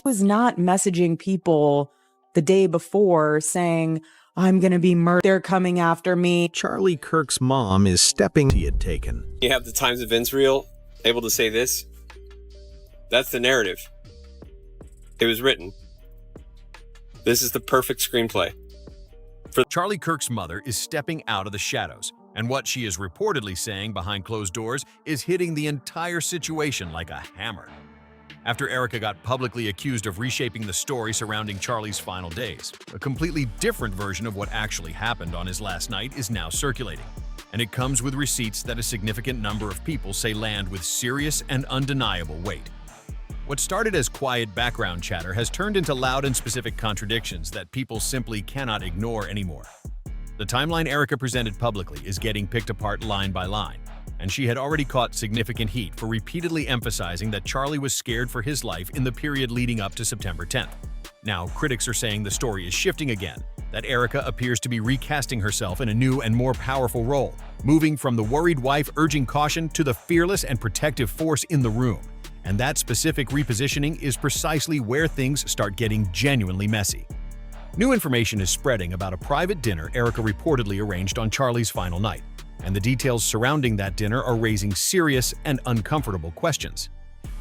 Was not messaging people the day before saying, I'm going to be murdered, they're coming after me. Charlie Kirk's mom is stepping he had taken. You have the Times Events reel able to say this. That's the narrative. It was written. This is the perfect screenplay. Charlie Kirk's mother is stepping out of the shadows, and what she is reportedly saying behind closed doors is hitting the entire situation like a hammer. After Erika got publicly accused of reshaping the story surrounding Charlie's final days, a completely different version of what actually happened on his last night is now circulating, and it comes with receipts that a significant number of people say land with serious and undeniable weight. What started as quiet background chatter has turned into loud and specific contradictions that people simply cannot ignore anymore. The timeline Erika presented publicly is getting picked apart line by line, and she had already caught significant heat for repeatedly emphasizing that Charlie was scared for his life in the period leading up to September 10th. Now, critics are saying the story is shifting again, that Erika appears to be recasting herself in a new and more powerful role, moving from the worried wife urging caution to the fearless and protective force in the room. And that specific repositioning is precisely where things start getting genuinely messy. New information is spreading about a private dinner Erika reportedly arranged on Charlie's final night, and the details surrounding that dinner are raising serious and uncomfortable questions.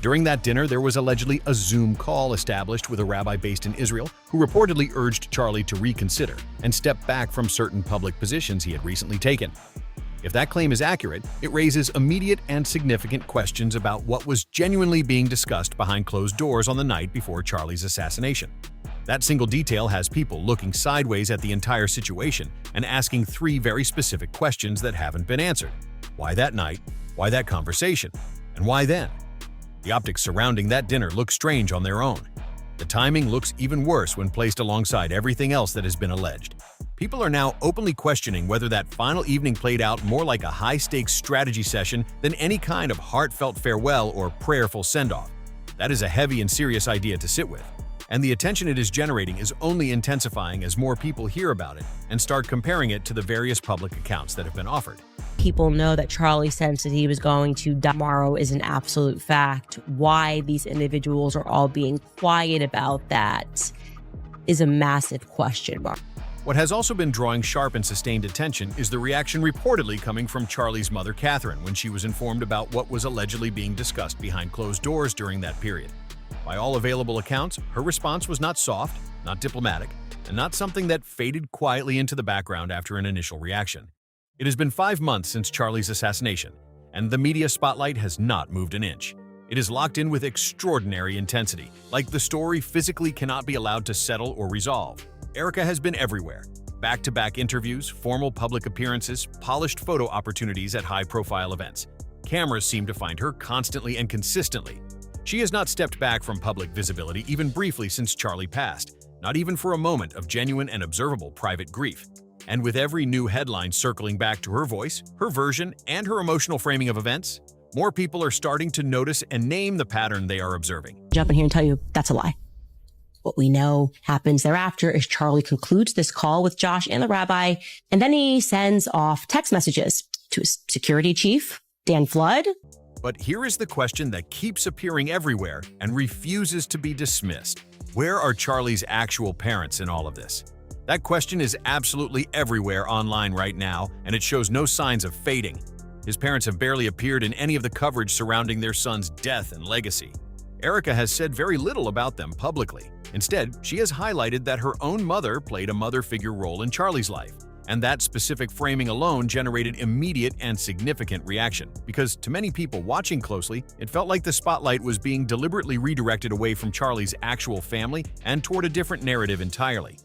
During that dinner, there was allegedly a Zoom call established with a rabbi based in Israel who reportedly urged Charlie to reconsider and step back from certain public positions he had recently taken. If that claim is accurate, it raises immediate and significant questions about what was genuinely being discussed behind closed doors on the night before Charlie's assassination. That single detail has people looking sideways at the entire situation and asking three very specific questions that haven't been answered. Why that night? Why that conversation? And why then? The optics surrounding that dinner look strange on their own. The timing looks even worse when placed alongside everything else that has been alleged. People are now openly questioning whether that final evening played out more like a high-stakes strategy session than any kind of heartfelt farewell or prayerful send-off. That is a heavy and serious idea to sit with, and the attention it is generating is only intensifying as more people hear about it and start comparing it to the various public accounts that have been offered. People know that Charlie sensed that he was going to die tomorrow is an absolute fact. Why these individuals are all being quiet about that is a massive question mark. What has also been drawing sharp and sustained attention is the reaction reportedly coming from Charlie's mother, Catherine, when she was informed about what was allegedly being discussed behind closed doors during that period. By all available accounts, her response was not soft, not diplomatic, and not something that faded quietly into the background after an initial reaction. It has been 5 months since Charlie's assassination, and the media spotlight has not moved an inch. It is locked in with extraordinary intensity, like the story physically cannot be allowed to settle or resolve. Erika has been everywhere. Back-to-back interviews, formal public appearances, polished photo opportunities at high-profile events. Cameras seem to find her constantly and consistently. She has not stepped back from public visibility even briefly since Charlie passed, not even for a moment of genuine and observable private grief. And with every new headline circling back to her voice, her version, and her emotional framing of events, more people are starting to notice and name the pattern they are observing. Jump in here and tell you that's a lie. What we know happens thereafter is Charlie concludes this call with Josh and the rabbi, and then he sends off text messages to his security chief, Dan Flood. But here is the question that keeps appearing everywhere and refuses to be dismissed. Where are Charlie's actual parents in all of this? That question is absolutely everywhere online right now, and it shows no signs of fading. His parents have barely appeared in any of the coverage surrounding their son's death and legacy. Erika has said very little about them publicly. Instead, she has highlighted that her own mother played a mother figure role in Charlie's life, and that specific framing alone generated immediate and significant reaction, because to many people watching closely, it felt like the spotlight was being deliberately redirected away from Charlie's actual family and toward a different narrative entirely.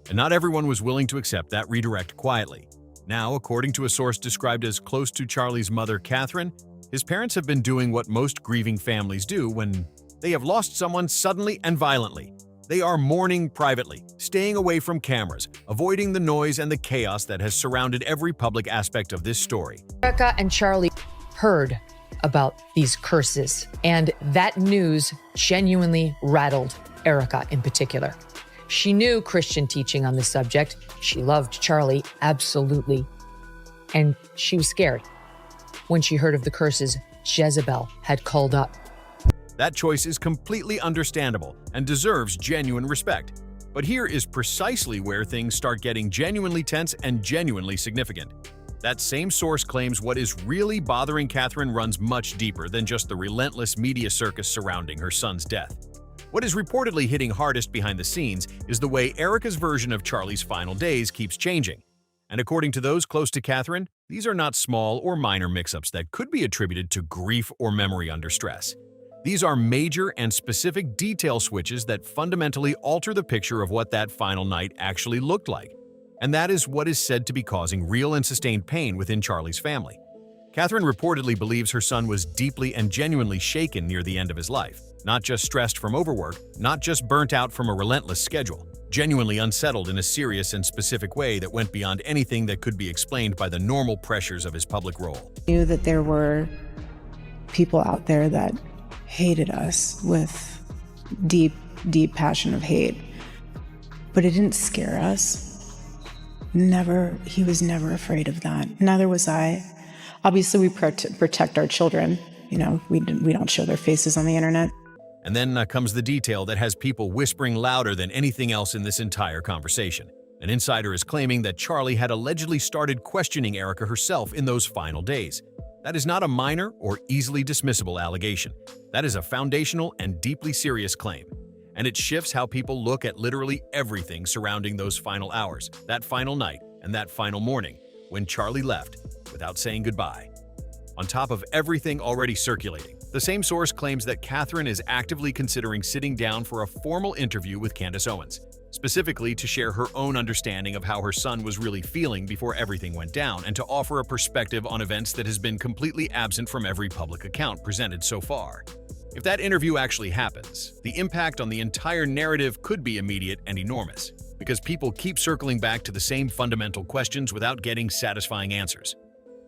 And not everyone was willing to accept that redirect quietly. Now, according to a source described as close to Charlie's mother, Catherine, his parents have been doing what most grieving families do when they have lost someone suddenly and violently. They are mourning privately, staying away from cameras, avoiding the noise and the chaos that has surrounded every public aspect of this story. Erika and Charlie heard about these curses, and that news genuinely rattled Erika in particular. She knew Christian teaching on the subject. She loved Charlie, absolutely. And she was scared when she heard of the curses Jezebel had called up. That choice is completely understandable and deserves genuine respect. But here is precisely where things start getting genuinely tense and genuinely significant. That same source claims what is really bothering Catherine runs much deeper than just the relentless media circus surrounding her son's death. What is reportedly hitting hardest behind the scenes is the way Erika's version of Charlie's final days keeps changing. And according to those close to Catherine, these are not small or minor mix-ups that could be attributed to grief or memory under stress. These are major and specific detail switches that fundamentally alter the picture of what that final night actually looked like. And that is what is said to be causing real and sustained pain within Charlie's family. Catherine reportedly believes her son was deeply and genuinely shaken near the end of his life, not just stressed from overwork, not just burnt out from a relentless schedule, genuinely unsettled in a serious and specific way that went beyond anything that could be explained by the normal pressures of his public role. I knew that there were people out there that hated us with deep, deep passion of hate, but it didn't scare us. He was never afraid of that. Neither was I. Obviously, we protect our children. You know, we don't show their faces on the internet. And then comes the detail that has people whispering louder than anything else in this entire conversation. An insider is claiming that Charlie had allegedly started questioning Erika herself in those final days. That is not a minor or easily dismissible allegation. That is a foundational and deeply serious claim. And it shifts how people look at literally everything surrounding those final hours, that final night, and that final morning, when Charlie left without saying goodbye. On top of everything already circulating, the same source claims that Catherine is actively considering sitting down for a formal interview with Candace Owens, specifically to share her own understanding of how her son was really feeling before everything went down and to offer a perspective on events that has been completely absent from every public account presented so far. If that interview actually happens, the impact on the entire narrative could be immediate and enormous, because people keep circling back to the same fundamental questions without getting satisfying answers.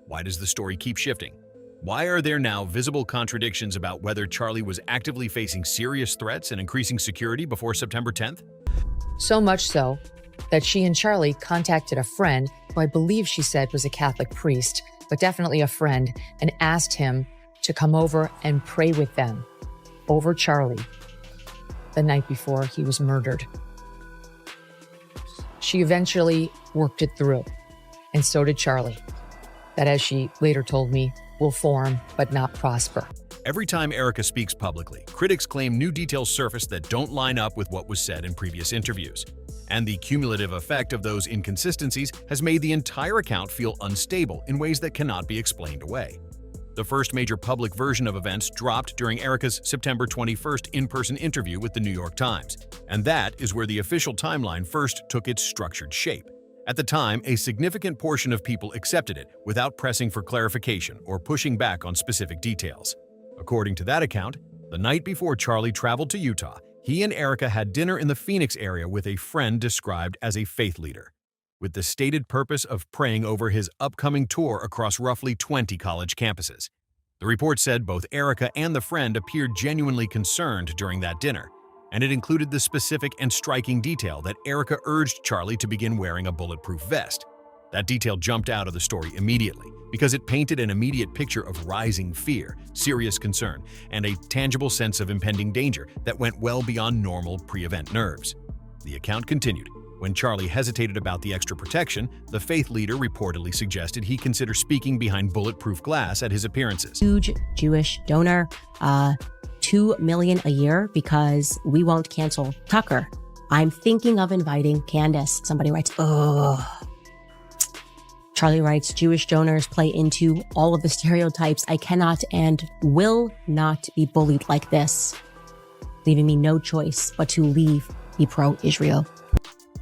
Why does the story keep shifting? Why are there now visible contradictions about whether Charlie was actively facing serious threats and increasing security before September 10th? So much so that she and Charlie contacted a friend who I believe she said was a Catholic priest, but definitely a friend, and asked him to come over and pray with them over Charlie the night before he was murdered. She eventually worked it through, and so did Charlie. That, as she later told me, will form but not prosper. Every time Erika speaks publicly, critics claim new details surface that don't line up with what was said in previous interviews. And the cumulative effect of those inconsistencies has made the entire account feel unstable in ways that cannot be explained away. The first major public version of events dropped during Erika's September 21st in-person interview with the New York Times, and that is where the official timeline first took its structured shape. At the time, a significant portion of people accepted it without pressing for clarification or pushing back on specific details. According to that account, the night before Charlie traveled to Utah, he and Erika had dinner in the Phoenix area with a friend described as a faith leader, with the stated purpose of praying over his upcoming tour across roughly 20 college campuses. The report said both Erika and the friend appeared genuinely concerned during that dinner, and it included the specific and striking detail that Erika urged Charlie to begin wearing a bulletproof vest. That detail jumped out of the story immediately because it painted an immediate picture of rising fear, serious concern, and a tangible sense of impending danger that went well beyond normal pre-event nerves. The account continued. When Charlie hesitated about the extra protection, the faith leader reportedly suggested he consider speaking behind bulletproof glass at his appearances. Huge Jewish donor, $2 million a year because we won't cancel Tucker. I'm thinking of inviting Candace. Somebody writes, ugh. Charlie writes, Jewish donors play into all of the stereotypes. I cannot and will not be bullied like this, leaving me no choice but to be pro-Israel.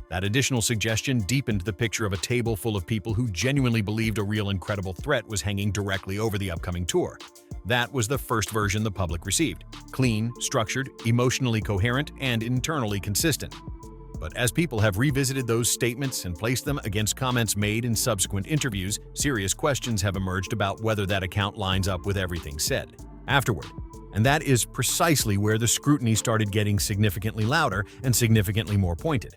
That additional suggestion deepened the picture of a table full of people who genuinely believed a real and credible threat was hanging directly over the upcoming tour. That was the first version the public received. Clean, structured, emotionally coherent, and internally consistent. But as people have revisited those statements and placed them against comments made in subsequent interviews, serious questions have emerged about whether that account lines up with everything said afterward. And that is precisely where the scrutiny started getting significantly louder and significantly more pointed.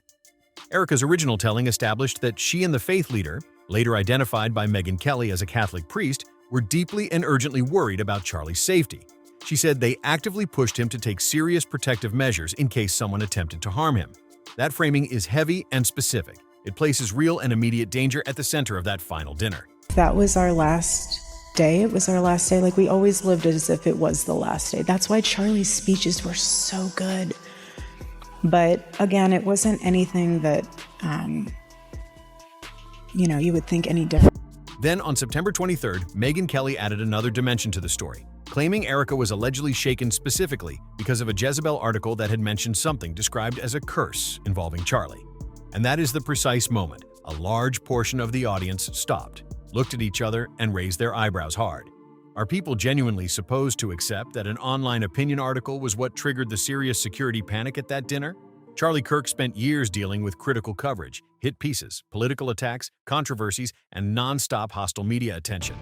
Erika's original telling established that she and the faith leader, later identified by Megyn Kelly as a Catholic priest, were deeply and urgently worried about Charlie's safety. She said they actively pushed him to take serious protective measures in case someone attempted to harm him. That framing is heavy and specific. It places real and immediate danger at the center of that final dinner. That was our last day. It was our last day. Like, we always lived as if it was the last day. That's why Charlie's speeches were so good. But again, it wasn't anything that, you would think any different. Then on September 23rd, Megyn Kelly added another dimension to the story, claiming Erika was allegedly shaken specifically because of a Jezebel article that had mentioned something described as a curse involving Charlie. And that is the precise moment a large portion of the audience stopped, looked at each other, and raised their eyebrows hard. Are people genuinely supposed to accept that an online opinion article was what triggered the serious security panic at that dinner? Charlie Kirk spent years dealing with critical coverage, hit pieces, political attacks, controversies, and non-stop hostile media attention.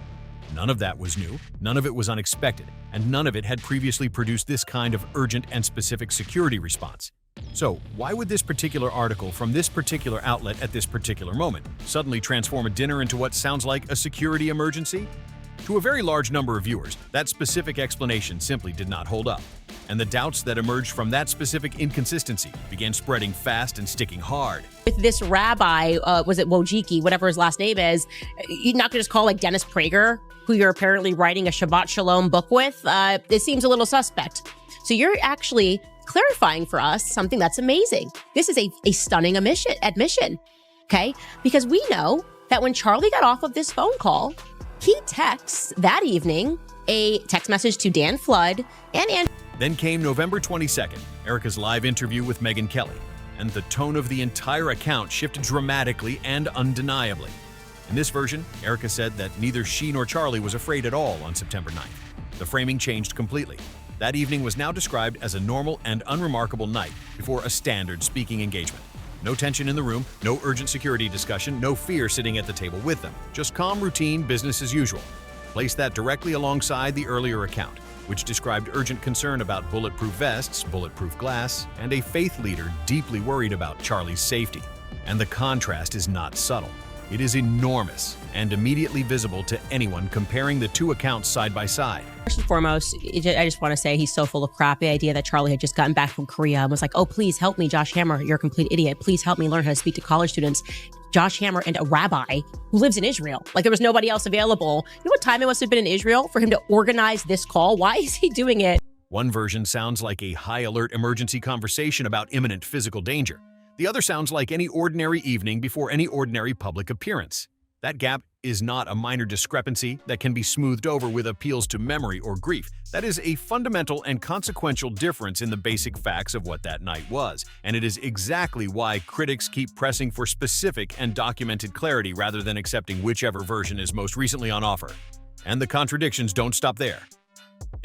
None of that was new, none of it was unexpected, and none of it had previously produced this kind of urgent and specific security response. So, why would this particular article from this particular outlet at this particular moment suddenly transform a dinner into what sounds like a security emergency? To a very large number of viewers, that specific explanation simply did not hold up, and the doubts that emerged from that specific inconsistency began spreading fast and sticking hard. With this rabbi, was it Wojcicki, whatever his last name is, you're not gonna just call like Dennis Prager, who you're apparently writing a Shabbat Shalom book with? It seems a little suspect. So you're actually clarifying for us something that's amazing. This is a stunning admission, okay? Because we know that when Charlie got off of this phone call, he texts that evening a text message to Dan Flood and Then came November 22nd, Erika's live interview with Megyn Kelly, and the tone of the entire account shifted dramatically and undeniably. In this version, Erika said that neither she nor Charlie was afraid at all on September 9th. The framing changed completely. That evening was now described as a normal and unremarkable night before a standard speaking engagement. No tension in the room, no urgent security discussion, no fear sitting at the table with them. Just calm routine, business as usual. Place that directly alongside the earlier account, which described urgent concern about bulletproof vests, bulletproof glass, and a faith leader deeply worried about Charlie's safety. And the contrast is not subtle. It is enormous and immediately visible to anyone comparing the two accounts side by side. first and foremost, I just want to say he's so full of crap. The idea that Charlie had just gotten back from Korea and was like, oh, please help me, Josh Hammer. You're a complete idiot. Please help me learn how to speak to college students. Josh Hammer and a rabbi who lives in Israel. Like, there was nobody else available. You know what time it must have been in Israel for him to organize this call? Why is he doing it? One version sounds like a high-alert emergency conversation about imminent physical danger. The other sounds like any ordinary evening before any ordinary public appearance. That gap is not a minor discrepancy that can be smoothed over with appeals to memory or grief. That is a fundamental and consequential difference in the basic facts of what that night was, and it is exactly why critics keep pressing for specific and documented clarity rather than accepting whichever version is most recently on offer. And the contradictions don't stop there.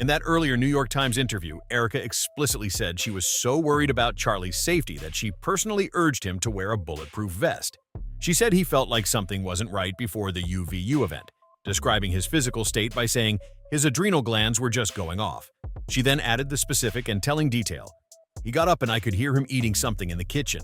In that earlier New York Times interview, Erika explicitly said she was so worried about Charlie's safety that she personally urged him to wear a bulletproof vest. She said he felt like something wasn't right before the UVU event, describing his physical state by saying his adrenal glands were just going off. She then added the specific and telling detail. He got up and I could hear him eating something in the kitchen.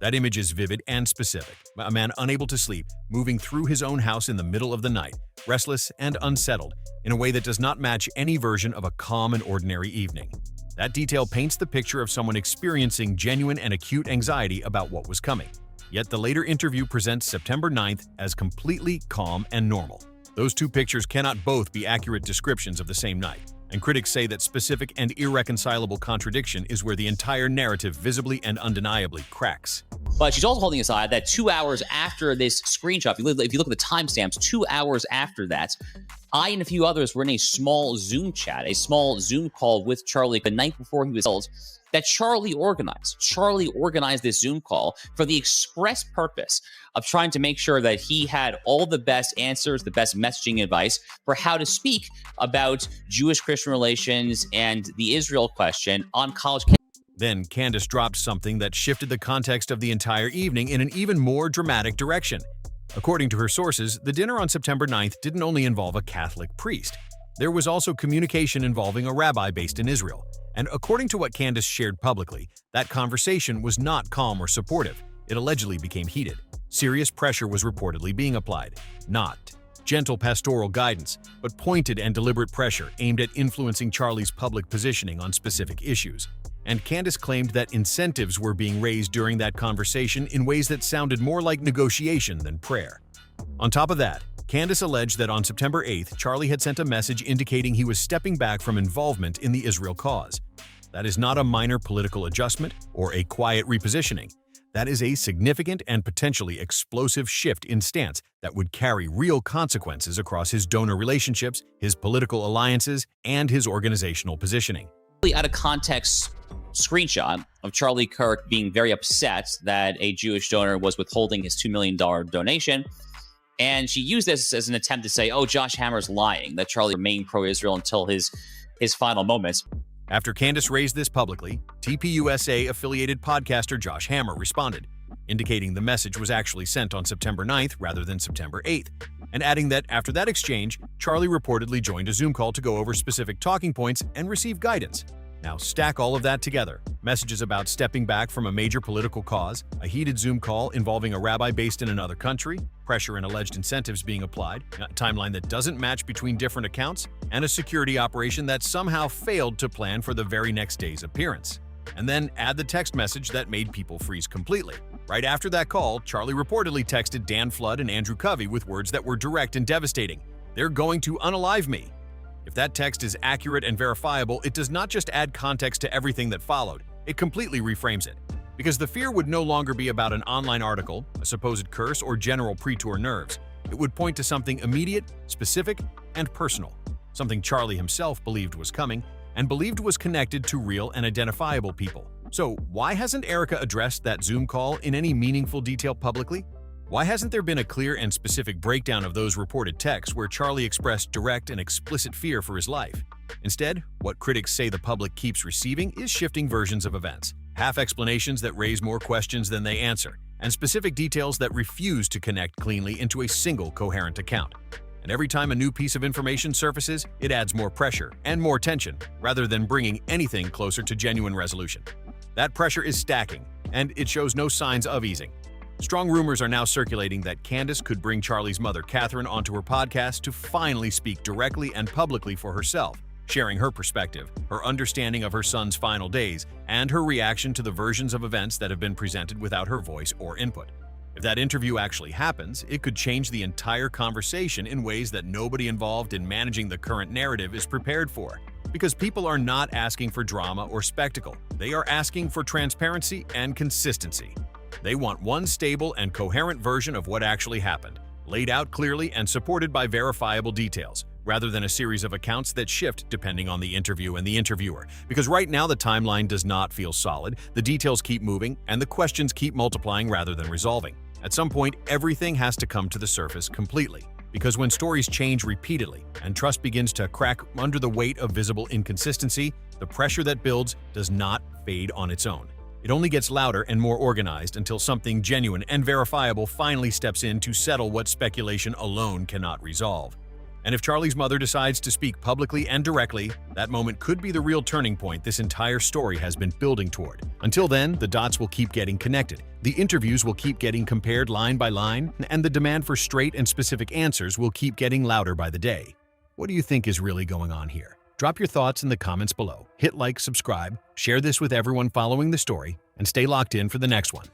That image is vivid and specific. A man unable to sleep, moving through his own house in the middle of the night, restless and unsettled, in a way that does not match any version of a calm and ordinary evening. That detail paints the picture of someone experiencing genuine and acute anxiety about what was coming. Yet the later interview presents September 9th as completely calm and normal. Those two pictures cannot both be accurate descriptions of the same night, and critics say that specific and irreconcilable contradiction is where the entire narrative visibly and undeniably cracks. But she's also holding aside that 2 hours after this screenshot, if you look at the timestamps, 2 hours after that, I and a few others were in a small Zoom chat, a small Zoom call with Charlie the night before he was killed, that Charlie organized. Charlie organized this Zoom call for the express purpose of trying to make sure that he had all the best answers, the best messaging advice for how to speak about Jewish-Christian relations and the Israel question on college campuses. Then Candace dropped something that shifted the context of the entire evening in an even more dramatic direction. According to her sources, the dinner on September 9th didn't only involve a Catholic priest. There was also communication involving a rabbi based in Israel. And according to what Candace shared publicly, that conversation was not calm or supportive. It allegedly became heated. Serious pressure was reportedly being applied. Not gentle pastoral guidance, but pointed and deliberate pressure aimed at influencing Charlie's public positioning on specific issues. And Candace claimed that incentives were being raised during that conversation in ways that sounded more like negotiation than prayer. On top of that, Candace alleged that on September 8th, Charlie had sent a message indicating he was stepping back from involvement in the Israel cause. That is not a minor political adjustment or a quiet repositioning. That is a significant and potentially explosive shift in stance that would carry real consequences across his donor relationships, his political alliances, and his organizational positioning. Out of context screenshot of Charlie Kirk being very upset that a Jewish donor was withholding his $2 million donation. And she used this as an attempt to say, oh, Josh Hammer's lying, that Charlie remained pro-Israel until his final moments. After Candace raised this publicly, TPUSA-affiliated podcaster Josh Hammer responded, indicating the message was actually sent on September 9th rather than September 8th, and adding that after that exchange, Charlie reportedly joined a Zoom call to go over specific talking points and receive guidance. Now stack all of that together. Messages about stepping back from a major political cause, a heated Zoom call involving a rabbi based in another country, pressure and alleged incentives being applied, a timeline that doesn't match between different accounts, and a security operation that somehow failed to plan for the very next day's appearance. And then add the text message that made people freeze completely. Right after that call, Charlie reportedly texted Dan Flood and Andrew Covey with words that were direct and devastating. "They're going to unalive me." If that text is accurate and verifiable, it does not just add context to everything that followed, it completely reframes it. Because the fear would no longer be about an online article, a supposed curse, or general pre-tour nerves. It would point to something immediate, specific, and personal. Something Charlie himself believed was coming, and believed was connected to real and identifiable people. So why hasn't Erika addressed that Zoom call in any meaningful detail publicly? Why hasn't there been a clear and specific breakdown of those reported texts where Charlie expressed direct and explicit fear for his life? Instead, what critics say the public keeps receiving is shifting versions of events, half explanations that raise more questions than they answer, and specific details that refuse to connect cleanly into a single coherent account. And every time a new piece of information surfaces, it adds more pressure and more tension, rather than bringing anything closer to genuine resolution. That pressure is stacking, and it shows no signs of easing. Strong rumors are now circulating that Candace could bring Charlie's mother, Catherine, onto her podcast to finally speak directly and publicly for herself, sharing her perspective, her understanding of her son's final days, and her reaction to the versions of events that have been presented without her voice or input. If that interview actually happens, it could change the entire conversation in ways that nobody involved in managing the current narrative is prepared for. Because people are not asking for drama or spectacle. They are asking for transparency and consistency. They want one stable and coherent version of what actually happened, laid out clearly and supported by verifiable details, rather than a series of accounts that shift depending on the interview and the interviewer. Because right now the timeline does not feel solid, the details keep moving, and the questions keep multiplying rather than resolving. At some point, everything has to come to the surface completely. Because when stories change repeatedly and trust begins to crack under the weight of visible inconsistency, the pressure that builds does not fade on its own. It only gets louder and more organized until something genuine and verifiable finally steps in to settle what speculation alone cannot resolve. And if Charlie's mother decides to speak publicly and directly, that moment could be the real turning point this entire story has been building toward. Until then, the dots will keep getting connected, the interviews will keep getting compared line by line, and the demand for straight and specific answers will keep getting louder by the day. What do you think is really going on here? Drop your thoughts in the comments below. Hit like, subscribe, share this with everyone following the story, and stay locked in for the next one.